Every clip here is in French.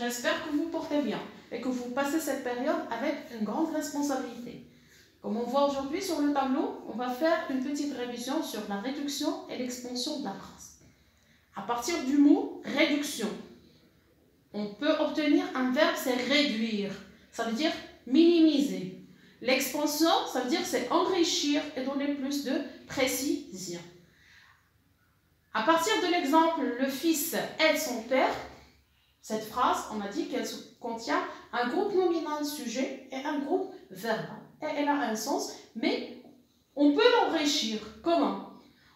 j'espère que vous portez bien et que vous passez cette période avec une grande responsabilité. Comme on voit aujourd'hui sur le tableau, on va faire une petite révision sur la réduction et l'expansion de la phrase. À partir du mot réduction, on peut obtenir un verbe, c'est réduire. Ça veut dire minimiser. L'expansion, ça veut dire c'est enrichir et donner plus de précision. À partir de l'exemple, le fils aide son père, cette phrase, on a dit qu'elle contient un groupe nominal sujet et un groupe verbal. Et elle a un sens, mais on peut l'enrichir. Comment?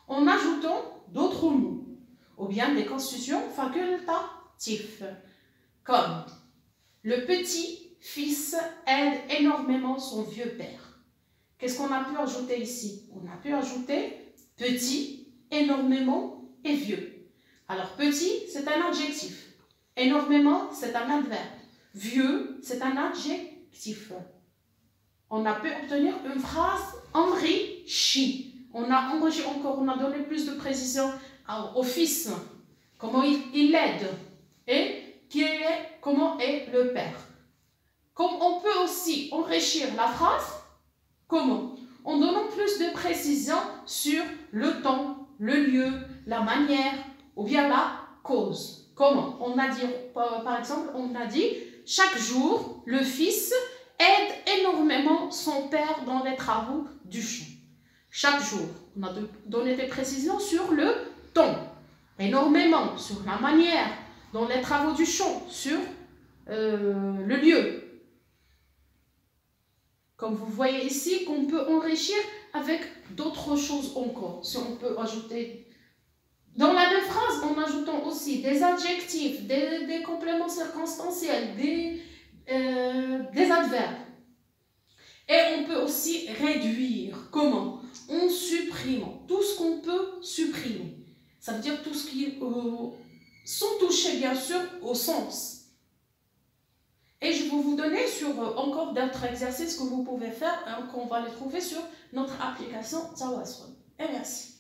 En ajoutant d'autres mots, ou bien des constitutions facultatives, comme le petit-fils aide énormément son vieux père. Qu'est-ce qu'on a pu ajouter ici? On a pu ajouter petit, énormément et vieux. Alors petit, c'est un adjectif. Énormément, c'est un adverbe. Vieux, c'est un adjectif. On a pu obtenir une phrase enrichie. On a enrichi encore, on a donné plus de précision au fils. Comment il l'aide et comment est le père. Comme on peut aussi enrichir la phrase, comment? En donnant plus de précision sur le temps, le lieu, la manière ou bien la cause. Comment? On a dit, par exemple, on a dit chaque jour, le fils aide énormément son père dans les travaux du champ. Chaque jour, on a donné des précisions sur le temps, énormément sur la manière, dans les travaux du champ, sur le lieu. Comme vous voyez ici, qu'on peut enrichir avec d'autres choses encore. Si on peut ajouter dans la même phrase, en ajoutant aussi des adjectifs, des compléments circonstanciels, des adverbes. Et on peut aussi réduire. Comment? En supprimant tout ce qu'on peut supprimer. Ça veut dire tout ce qui sont touchés bien sûr au sens. Et je vais vous donner encore d'autres exercices que vous pouvez faire, qu'on va les trouver sur notre application Zawaswan. Et merci.